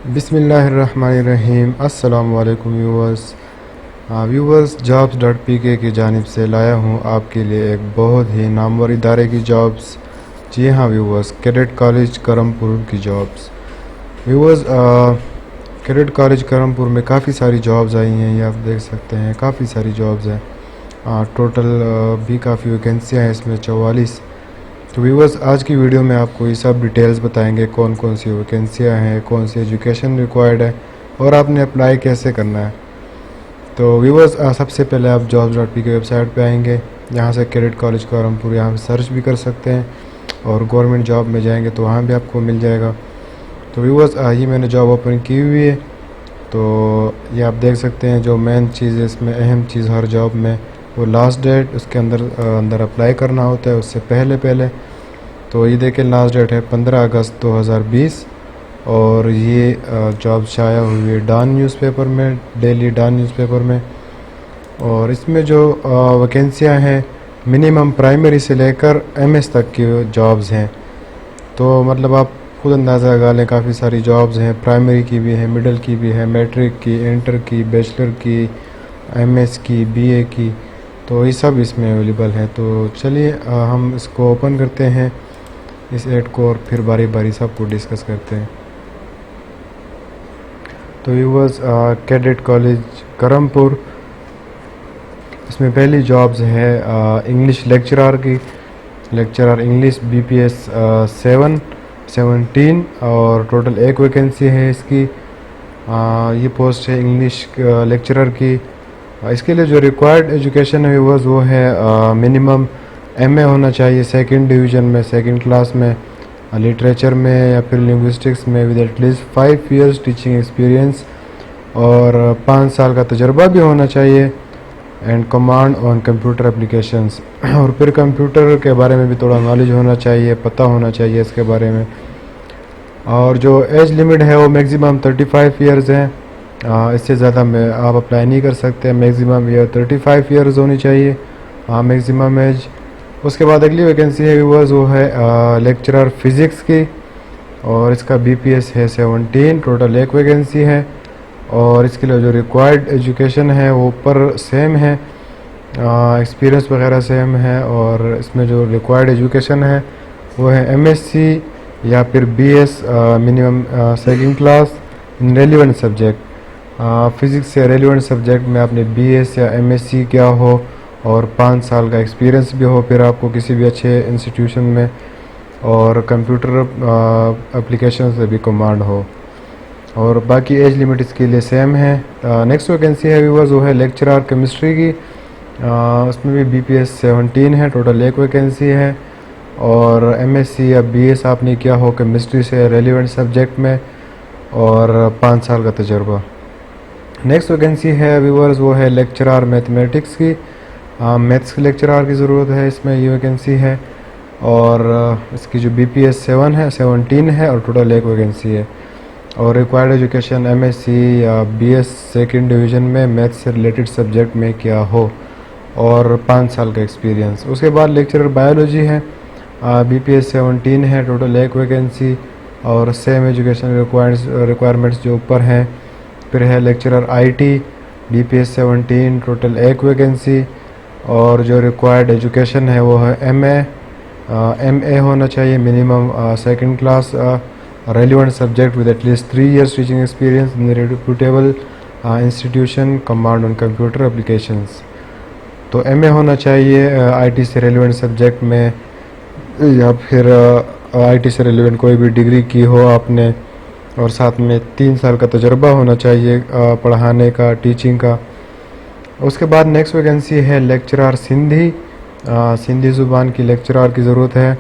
बिस्मिल्लाहिर्रहमानिर्रहीम। अस्सलामु अलैकुम व्यूवर्स jobs.pk की जानिब से लाया हूँ आपके लिए एक बहुत ही नामवर इदारे की जॉब्स। जी हाँ व्यूवर्स, कैडेट कॉलेज करमपुर की jobs. Viewers, cadet college Karampur में काफ़ी सारी जॉब्स आई हैं, ये आप देख सकते हैं, काफ़ी सारी जॉब्स हैं। टोटल भी काफ़ी वैकेंसियाँ हैं इसमें 44। तो व्यूवर्स, आज की वीडियो में आपको ये सब डिटेल्स बताएंगे, कौन कौन सी वैकेंसियाँ हैं, कौन सी एजुकेशन रिक्वायर्ड है और आपने अप्लाई कैसे करना है। तो व्यूवर्स, सबसे पहले आप jobs.pk की वेबसाइट पे आएंगे। यहाँ से कैडेट कॉलेज करमपुर यहाँ पे सर्च भी कर सकते हैं और गवर्नमेंट जॉब में जाएंगे तो वहाँ भी आपको मिल जाएगा। तो व्यूवर्स, ये मैंने जॉब ओपन की हुई है। तो ये आप देख सकते हैं, जो मेन चीज़ है इसमें, अहम चीज़ हर जॉब में, वो लास्ट डेट उसके अंदर अप्लाई करना होता है, उससे पहले। तो ये देखें, लास्ट डेट है 15 अगस्त 2020 और ये जॉब शाया हुई है डॉन न्यूज़पेपर में, डेली डॉन न्यूज़पेपर में। और इसमें जो वैकेंसियाँ हैं, मिनिमम प्राइमरी से लेकर एमएस तक की जॉब्स हैं। तो मतलब आप खुद अंदाज़ा लगा लें, काफ़ी सारी जॉब्स हैं, प्राइमरी की भी है, मिडिल की भी है, मैट्रिक की, इंटर की, बैचलर की, एमएस की, बीए की, तो ये सब इसमें अवेलेबल है। तो चलिए हम इसको ओपन करते हैं, इस ऐड को, और फिर बारी बारी सबको डिस्कस करते हैं। तो व्यूवर्स, कैडेट कॉलेज करमपुर, इसमें पहली जॉब्स है इंग्लिश लेक्चरर की, लेक्चरर इंग्लिश BPS 17 और टोटल एक वैकेंसी है इसकी। ये पोस्ट है इंग्लिश लेक्चरर की। इसके लिए जो रिक्वायर्ड एजुकेशन है व्यूवर्स, वो है मिनिमम MA होना चाहिए सेकंड डिवीज़न में, सेकंड क्लास में, लिटरेचर में या फिर लिंग्विस्टिक्स में, with at least 5 years teaching experience और 5 साल का तजर्बा भी होना चाहिए, and command on computer applications. और फिर कंप्यूटर के बारे में भी थोड़ा नॉलेज होना चाहिए, पता होना चाहिए इसके बारे में। और जो एज लिमिट है वो मैक्सिमम 35 इयर्स है, इससे ज़्यादा में आप अप्लाई नहीं कर सकते। मैक्सिमम ईयर 35 इयर्स होनी चाहिए मैक्सिमम एज। उसके बाद अगली वैकेंसी है व्यूवर्स, वो है लेक्चरर फिज़िक्स की, और इसका BPS है 17, टोटल एक वैकेंसी है। और इसके लिए जो रिक्वायर्ड एजुकेशन है वो ऊपर सेम है, एक्सपीरियंस वगैरह सेम है, और इसमें जो रिक्वायर्ड एजुकेशन है वो है MSc या फिर BS minimum second class in relevant subject. Physics से रेलिवेंट सब्जेक्ट में आपने BS या MSc किया हो और 5 साल का एक्सपीरियंस भी हो फिर आपको किसी भी अच्छे इंस्टीट्यूशन में, और कंप्यूटर एप्लीकेशन से भी कमांड हो। और बाकी एज लिमिट इसके लिए सेम है। नेक्स्ट वैकेंसी है व्यूवर्स, वो है लेक्चरर केमिस्ट्री की। उसमें भी BPS 17 है, टोटल एक वैकेंसी है। और MSc या BS आपने किया हो केमिस्ट्री से रेलिवेंट सब्जेक्ट में, और 5 साल का तजर्बा। नेक्स्ट वैकेंसी है व्यूवर्स, वो है लेक्चरर मैथमेटिक्स की। मैथ्स के लेक्चरर की ज़रूरत है, इसमें ये वैकेंसी है। और इसकी जो BPS 17 है और टोटल एक वैकेंसी है। और रिक्वायर्ड एजुकेशन MSc या BS सेकंड डिवीज़न में मैथ्स से रिलेटेड सब्जेक्ट में किया हो, और 5 साल का एक्सपीरियंस। उसके बाद लेक्चरर बायोलॉजी है, BPS 17 है, टोटल एक वैकेंसी, और सेम एजुकेशन रिक्वायरमेंट्स जो ऊपर हैं। फिर है लेक्चरर IT, BPS 17, टोटल एक वैकेंसी, और जो रिक्वायर्ड एजुकेशन है वो है MA होना चाहिए minimum second class, relevant subject with at least 3 years teaching experience in reputable institution, command on computer applications. तो MA होना चाहिए IT से रेलिवेंट सब्जेक्ट में, या फिर IT से रेलिवेंट कोई भी डिग्री की हो आपने, और साथ में 3 साल का तजर्बा होना चाहिए पढ़ाने का, टीचिंग का। उसके बाद नेक्स्ट वैकेंसी है लेक्चरर सिंधी। सिंधी ज़ुबान की लेक्चरर की ज़रूरत है,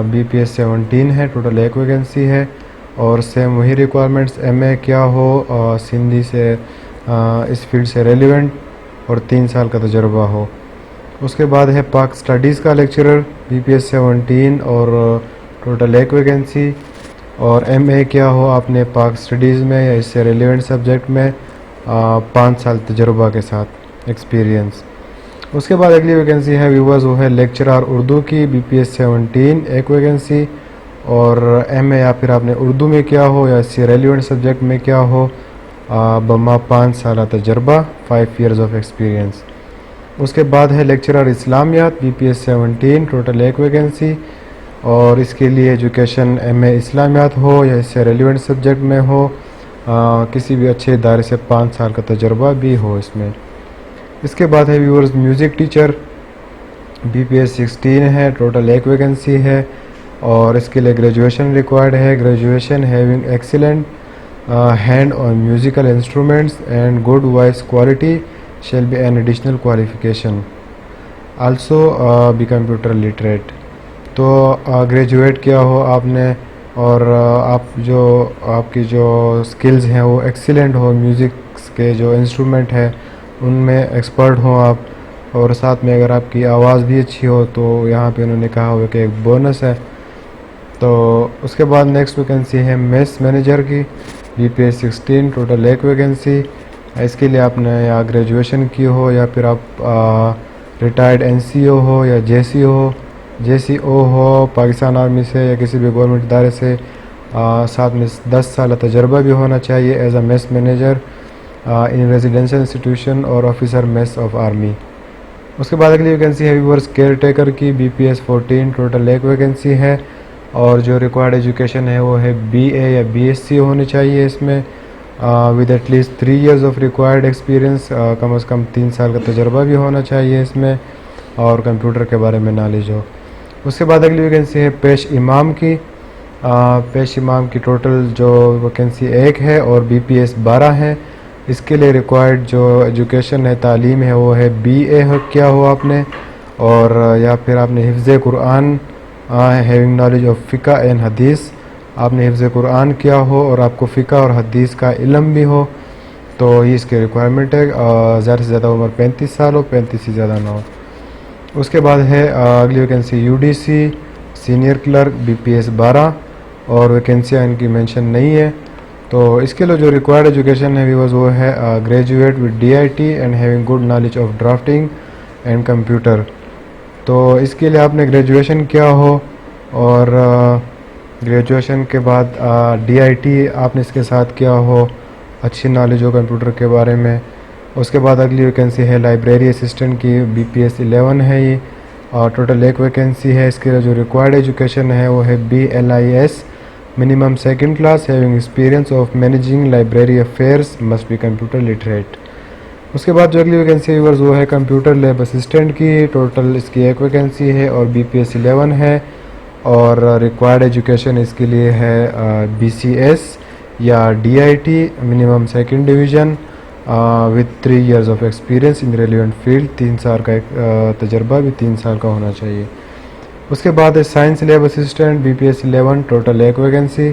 BPS 17 है, टोटल एक वैकेंसी है। और सेम वही रिक्वायरमेंट्स, MA क्या हो सिंधी से, इस फील्ड से रेलिवेंट, और 3 साल का तजर्बा हो। उसके बाद है पाक स्टडीज़ का लेक्चरर, BPS 17 और टोटल एक वैकेंसी। और MA क्या हो आपने पाक स्टडीज़ में या इससे रेलिवेंट सब्जेक्ट में, 5 साल तजर्बा के साथ एक्सपीरियंस। उसके बाद अगली वैकेंसी है व्यूवर्स, वो है लेक्चरर उर्दू की, BPS 17 एक वैकेंसी। और एमए या फिर आपने उर्दू में किया हो या इससे रेलिवेंट सब्जेक्ट में क्या हो, बमा 5 साल तजर्बा 5 ईयर्स ऑफ एक्सपीरियंस। उसके बाद है लेक्चरर इस्लामियात BPS 17, टोटल 1 वैकेंसी, और इसके लिए एजुकेशन एमए इस्लामियात हो या इससे रेलिवेंट सब्जेक्ट में हो, किसी भी अच्छे इदारे से 5 साल का तजर्बा भी हो इसमें। इसके बाद है व्यूअर्स म्यूज़िक टीचर, BPS 16 है, टोटल 1 वैकेंसी है, और इसके लिए ग्रेजुएशन रिक्वायर्ड है। Graduation having excellent hand on musical instruments and good voice quality shall be an additional qualification, also be computer literate। तो ग्रेजुएट किया हो आपने और आपकी जो स्किल्स हैं वो एक्सीलेंट हो, म्यूज़िक के जो इंस्ट्रूमेंट है उनमें एक्सपर्ट हो आप, और साथ में अगर आपकी आवाज़ भी अच्छी हो तो यहाँ पे उन्होंने कहा हुआ कि एक बोनस है। तो उसके बाद नेक्स्ट वैकेंसी है मेस मैनेजर की, BPS 16, टोटल 1 वैकेंसी। इसके लिए आपने या ग्रेजुएशन की हो या फिर आप रिटायर्ड NCO हो या JCO हो पाकिस्तान आर्मी से या किसी भी गवर्नमेंट इदारे से, साथ में 10 साल तजर्बा भी होना चाहिए as a mess manager in residential institution और ऑफिसर मेस ऑफ आर्मी। उसके बाद अगली वैकेंसी है व्यूअर्स केयर टेकर की, BPS 14, टोटल 1 वैकेंसी है, और जो रिक्वायर्ड एजुकेशन है वो है BA या BSc होनी चाहिए इसमें, with at least 3 years of required experience, कम से कम 3 साल का तजर्बा भी होना चाहिए इसमें, और कंप्यूटर के बारे में नॉलेज हो। उसके बाद अगली वैकेंसी है पेश इमाम की, पेश इमाम की टोटल जो वैकेंसी 1 है और BPS 12 है। इसके लिए रिक्वायर्ड जो एजुकेशन है, तालीम है, वो है BA क्या हो आपने, और या फिर आपने हिफ्ज़ कुरान हैविंग नॉलेज ऑफ फ़िक़्ह एंड हदीस, आपने हिफ्ज़ कुरान किया हो और आपको फ़िक़्ह और हदीस का इल्म भी हो, तो ये इसकी रिक्वायरमेंट है। ज़्यादा से ज़्यादा उम्र 35 साल हो, 35 से ज़्यादा ना हो। उसके बाद है अगली vacancy UDC senior clerk, BPS 12, और वैकेंसियाँ इनकी मेंशन नहीं है। तो इसके लिए जो रिक्वायर्ड एजुकेशन है वो है graduate with DIT and having good knowledge of drafting and computer. तो इसके लिए आपने ग्रेजुएशन किया हो और ग्रेजुएशन के बाद DIT आपने इसके साथ किया हो, अच्छी नॉलेज हो कंप्यूटर के बारे में। उसके बाद अगली वैकेंसी है लाइब्रेरी असिस्टेंट की, BPS 11 है ये, और टोटल 1 वैकेंसी है। इसके लिए जो रिक्वायर्ड एजुकेशन है वो है BLIS minimum 2nd class having experience of managing library affairs, must be computer literate. उसके बाद जो अगली वैकेंसी है वो है कंप्यूटर लैब असिस्टेंट की, टोटल इसकी 1 वैकेंसी है और BPS 11 है, और रिक्वायर्ड एजुकेशन इसके लिए है BCS या DIT minimum 2nd division with 3 years of experience in relevant field, 3 साल का तजर्बा भी 3 साल का होना चाहिए। उसके बाद है science lab assistant, BPS 11, total 1 vacancy,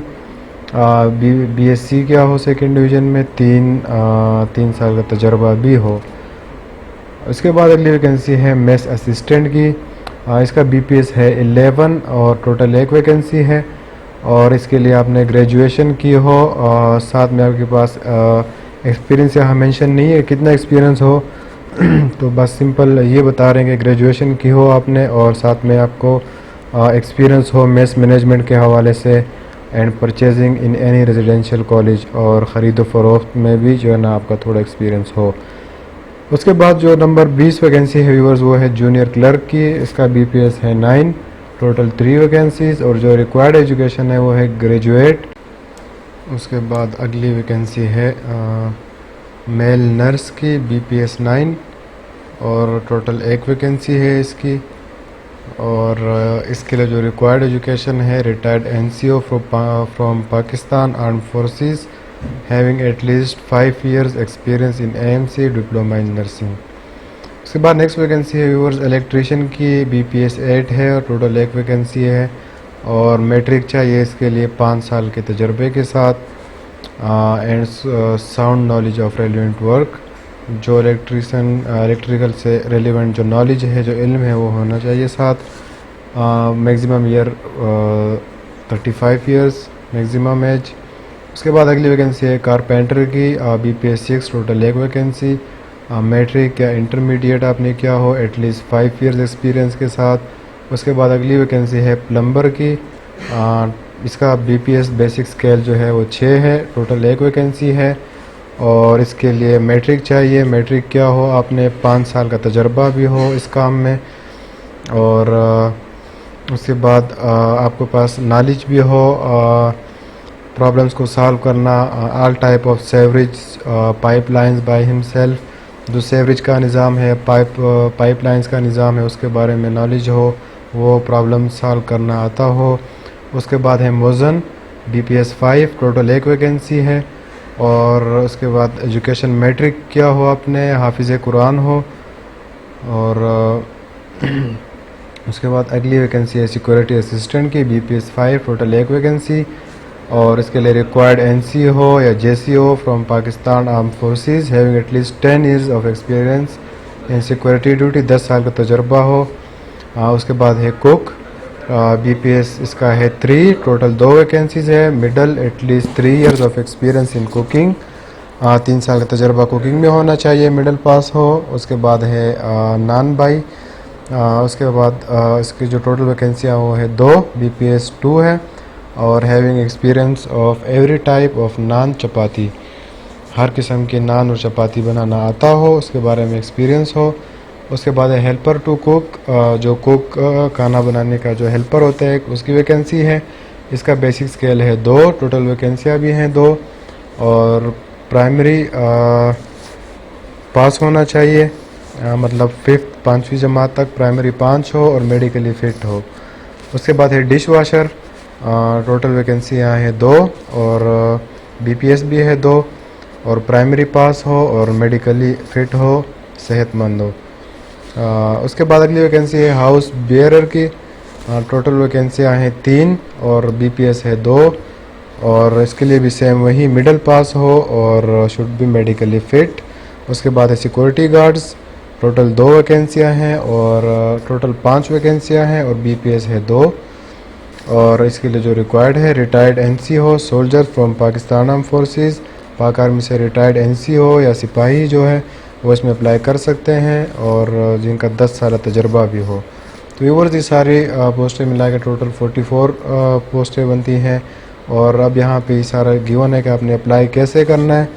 BSc क्या हो 2nd डिवीज़न में, 3 साल का तजर्बा भी हो। उसके बाद अगली वैकेंसी है मेस असिस्टेंट की, इसका BPS है 11 और टोटल 1 वैकेंसी है, और इसके लिए आपने ग्रेजुएशन की हो और साथ में आपके पास एक्सपीरियंस यहाँ मेंशन नहीं है कितना एक्सपीरियंस हो तो बस सिंपल ये बता रहे हैं कि ग्रेजुएशन की हो आपने और साथ में आपको एक्सपीरियंस हो मेस मैनेजमेंट के हवाले से and purchasing in any residential college, और ख़रीद फ़रोख्त में भी जो है ना आपका थोड़ा एक्सपीरियंस हो। उसके बाद जो नंबर 20 वैकेंसी है व्यूअर्स वो है जूनियर क्लर्क की, इसका BPS है 9, टोटल 3 वैकेंसीज़, और जो रिक्वायर्ड एजुकेशन है वो है ग्रेजुएट। उसके बाद अगली वैकेंसी है मेल नर्स की, BPS 9, और टोटल 1 वैकेंसी है इसकी, और इसके लिए जो रिक्वायर्ड एजुकेशन है retired NCO from Pakistan armed forces having at least 5 years experience in AMC diploma in nursing. उसके बाद नेक्स्ट वैकेंसी है व्यूअर्स इलेक्ट्रीशियन की, BPS 8 है और टोटल 1 वैकेंसी है, और मैट्रिक चाहिए इसके लिए 5 साल के तजर्बे के साथ and sound knowledge of relevant work, जो इलेक्ट्रिकल से रेलिवेंट जो नॉलेज है जो इल्म है वो होना चाहिए साथ, maximum year 35 years maximum age. उसके बाद अगली वैकेंसी है कारपेंटर की, BPS 6, टोटल 1 वैकेंसी, मैट्रिक या इंटरमीडिएट आपने क्या हो एटलीस्ट 5 ईयर्स एक्सपीरियंस के साथ। उसके बाद अगली वैकेंसी है प्लम्बर की, इसका BPS बेसिक स्केल जो है वो 6 है। टोटल 1 वैकेंसी है और इसके लिए मैट्रिक चाहिए। मैट्रिक क्या हो, आपने 5 साल का तजर्बा भी हो इस काम में, और उसके बाद आपके पास नॉलेज भी हो प्रॉब्लम्स को सॉल्व करना, all type of sewerage pipelines by himself. जो सेवरेज का निज़ाम है, पाइपलाइंस का निज़ाम है, उसके बारे में नॉलेज हो, वो प्रॉब्लम सॉल्व करना आता हो। उसके बाद है मोज़न BPS 5, टोटल 1 वैकेंसी है। और उसके बाद एजुकेशन मैट्रिक क्या हो, आपने हाफिज़ कुरान हो। और उसके बाद अगली वैकेंसी है सिक्योरिटी असिस्टेंट की BPS 5, टोटल 1 वैकेंसी। और इसके लिए रिक्वायर्ड NC हो या JC हो from Pakistan arm forces, having at least 10 years of experience in security duty, 10 साल का तजर्बा हो। उसके बाद है कुक BPS इसका है 3, टोटल 2 वैकेंसीज है। Middle at least 3 years of experience in cooking, 3 साल का तजर्बा कुकिंग में होना चाहिए, मिडल पास हो। उसके बाद है नान बाई। उसके बाद इसकी जो टोटल वैकेंसियाँ वो है 2, BPS 2 है। और having experience of every type of naan chapati, हर किस्म के नान और चपाती बनाना आता हो, उसके बारे में एक्सपीरियंस हो। उसके बाद है हेल्पर टू कुक, जो कुक खाना बनाने का जो हेल्पर होता है उसकी वैकेंसी है। इसका बेसिक स्केल है 2, टोटल वैकेंसियाँ भी हैं 2। और प्राइमरी पास होना चाहिए, मतलब 5वीं जमात तक प्राइमरी 5 हो और मेडिकली फ़िट हो। उसके बाद है डिश वाशर, टोटल वैकेंसी यहाँ है 2 और BPS भी है 2, और प्राइमरी पास हो और मेडिकली फ़िट हो, सेहतमंद हो। उसके बाद अगली वैकेंसी है हाउस बियरर की, टोटल वैकेंसियाँ हैं 3 और BPS है 2। और इसके लिए भी सेम वही, मिडिल पास हो और शुड बी मेडिकली फ़िट। उसके बाद है सिक्योरिटी गार्ड्स, टोटल 2 वैकेंसियाँ हैं और टोटल 5 वैकेंसियाँ हैं और BPS है 2। और इसके लिए जो रिक्वायर्ड है रिटायर्ड NC हो, soldier from Pakistan arm forces, पाक आर्मी से रिटायर्ड NC हो या सिपाही जो है वो इसमें अप्लाई कर सकते हैं, और जिनका 10 साल तजर्बा भी हो। तो व्यूअर्स ये सारी पोस्टें मिला के टोटल 44 पोस्टें बनती हैं। और अब यहाँ पे सारा गिवन है कि आपने अप्लाई कैसे करना है।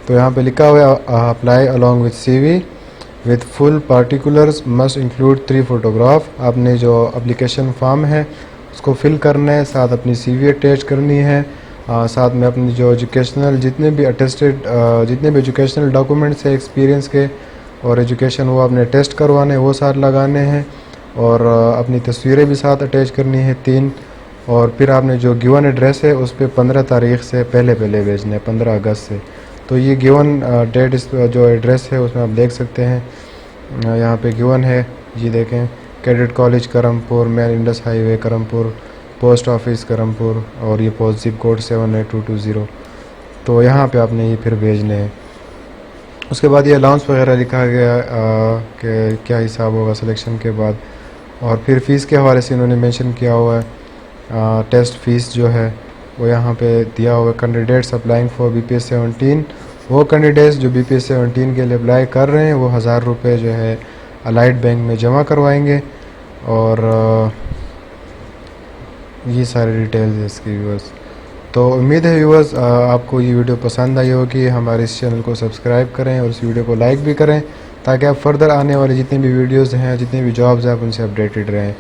तो यहाँ पे लिखा हुआ है apply along with CV with full particulars must include 3 photograph. आपने जो एप्लीकेशन फॉर्म है उसको फिल करना है, साथ अपनी CV अटैच करनी है, साथ में अपनी जो एजुकेशनल जितने भी एजुकेशनल डॉक्यूमेंट्स है एक्सपीरियंस के और एजुकेशन वो आपने टेस्ट करवाने हैं वो सारे लगाने हैं, और अपनी तस्वीरें भी साथ अटैच करनी है 3। और फिर आपने जो गिवन एड्रेस है उस पर 15 तारीख से पहले भेजना है, 15 अगस्त से। तो ये गिवन डेट इस जो एड्रेस है उसमें आप देख सकते हैं, यहाँ पे गिवन है, ये देखें, cadet college Karampur, main Indus highway Karampur, post office Karampur, और ये पोस्ट जिप कोड 78220। तो यहाँ पे आपने ये फिर भेजने हैं। उसके बाद ये अलाउंस वगैरह लिखा गया कि क्या हिसाब होगा सिलेक्शन के बाद। और फिर फ़ीस के हवाले से इन्होंने मेंशन किया हुआ है, टेस्ट फ़ीस जो है वो यहाँ पे दिया हुआ है। कैंडिडेट्स अप्लाइंग फॉर BPS 17, वो कैंडिडेट्स जो BPS 17 के लिए अप्लाई कर रहे हैं वो 1000 रुपये जो है अलाइड बैंक में जमा करवाएंगे। और ये सारे डिटेल्स है इसकी व्यूअर्स। तो उम्मीद है व्यूअर्स आपको ये वीडियो पसंद आई होगी। हमारे इस चैनल को सब्सक्राइब करें और इस वीडियो को लाइक भी करें, ताकि आप फर्दर आने वाले जितने भी वीडियोस हैं, जितने भी जॉब्स हैं, आप उनसे अपडेटेड रहें।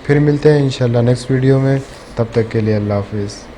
फिर मिलते हैं इंशाल्लाह नेक्स्ट वीडियो में, तब तक के लिए अल्लाह हाफिज़।